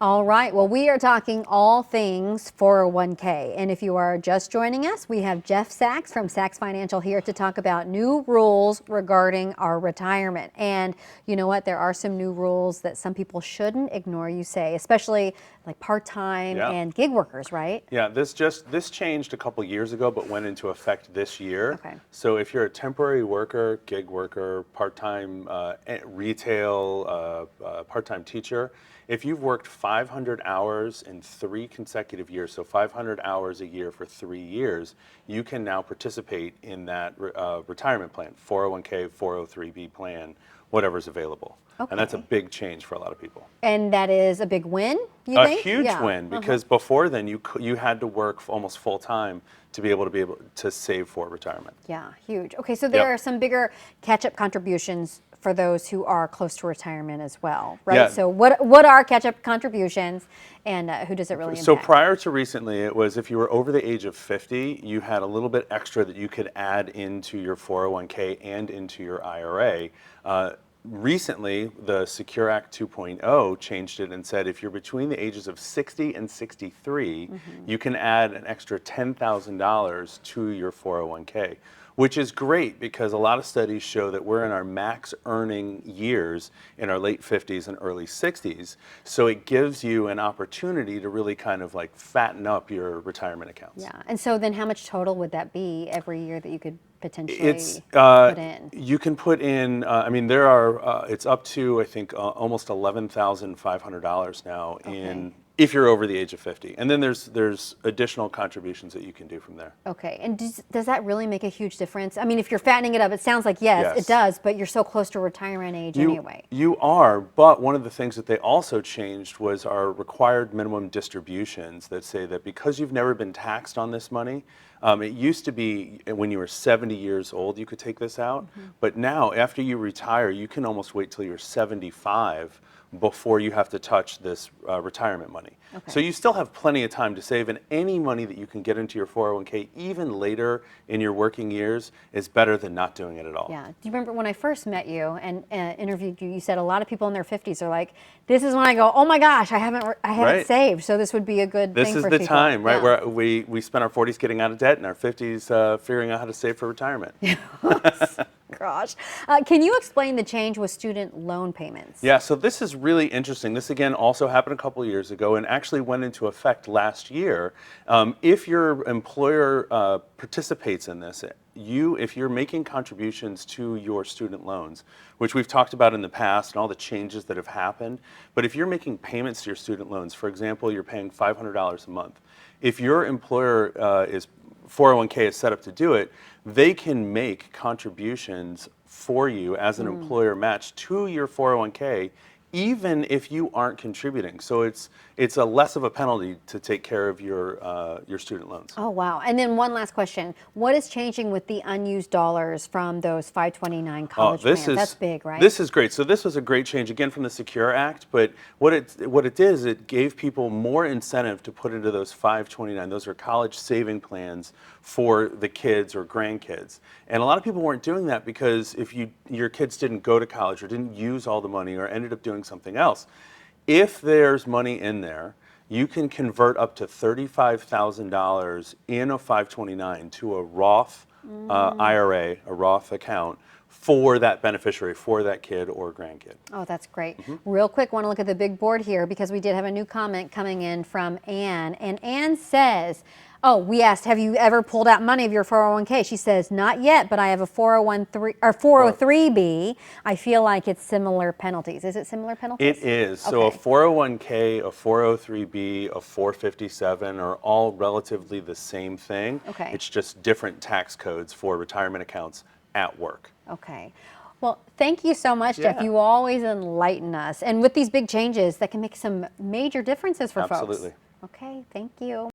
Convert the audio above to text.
All right, well, we are talking all things 401k. And if you are just joining us, we have Jeff Sachs from Sachs Financial here to talk about new rules regarding our retirement. And you know what? There are some new rules that some people shouldn't ignore, you say, especially like part-time and gig workers, right? Yeah, this changed a couple years ago, but went into effect this year. Okay. So if you're a temporary worker, gig worker, part-time retail, part-time teacher, if you've worked 500 hours in 3 consecutive years, so 500 hours a year for 3 years, you can now participate in that retirement plan, 401k, 403b plan, whatever's available. Okay. And that's a big change for a lot of people. And that is a big win, you think? A huge win, because before then you had to work almost full time to be able to save for retirement. Yeah, huge. Okay, so there are some bigger catch-up contributions for those who are close to retirement as well, right? Yeah. So what are catch-up contributions, and who does it really impact? So prior to recently, it was if you were over the age of 50, you had a little bit extra that you could add into your 401k and into your IRA. Recently, the Secure Act 2.0 changed it and said if you're between the ages of 60 and 63, you can add an extra $10,000 to your 401k, which is great because a lot of studies show that we're in our max earning years in our late 50s and early 60s. So it gives you an opportunity to really kind of like fatten up your retirement accounts. Yeah, and so then how much total would that be every year that you could potentially put in? You can put in, I mean, there are, it's up to, I think, almost $11,500 now if you're over the age of 50. And then there's additional contributions that you can do from there. Okay, and does that really make a huge difference? I mean, if you're fattening it up, it sounds like yes, it does, but you're so close to retirement age anyway. You are, but one of the things that they also changed was our required minimum distributions that say that because you've never been taxed on this money, it used to be when you were 70 years old you could take this out, but now after you retire you can almost wait till you're 75 before you have to touch this retirement money. Okay. So you still have plenty of time to save, and any money that you can get into your 401k even later in your working years is better than not doing it at all. Yeah. Do you remember when I first met you and interviewed you, you said a lot of people in their 50s are like, this is when I go, oh my gosh, I haven't saved, so this would be a good thing for people. This is the time, right, where we spend our 40s getting out of debt and our 50s figuring out how to save for retirement. Gosh. Can you explain the change with student loan payments? Yeah, so this is really interesting. This again also happened a couple of years ago and actually went into effect last year. If your employer participates in this, if you're making contributions to your student loans, which we've talked about in the past and all the changes that have happened, but if you're making payments to your student loans, for example, you're paying $500 a month, if your employer 401k is set up to do it, they can make contributions for you as an employer match to your 401k even if you aren't contributing. So it's a less of a penalty to take care of your student loans. Oh, wow. And then one last question. What is changing with the unused dollars from those 529 college plans? That's big, right? This is great. So this was a great change, again, from the Secure Act, but what it did is it gave people more incentive to put into those 529. Those are college saving plans for the kids or grandkids. And a lot of people weren't doing that because if your kids didn't go to college or didn't use all the money or ended up doing something else, if there's money in there, you can convert up to $35,000 in a 529 to a Roth IRA, a Roth account, for that beneficiary, for that kid or grandkid. Oh, that's great. Real quick, want to look at the big board here because we did have a new comment coming in from Ann. And Ann says, oh, we asked, have you ever pulled out money of your 401k? She says, not yet, but I have a 403B. I feel like it's similar penalties. Is it similar penalties? It is. Okay. So a 401k, a 403B, a 457 are all relatively the same thing. Okay. It's just different tax codes for retirement accounts at work. Okay. Well, thank you so much, Jeff. You always enlighten us. And with these big changes, that can make some major differences for folks. Absolutely. Okay, thank you.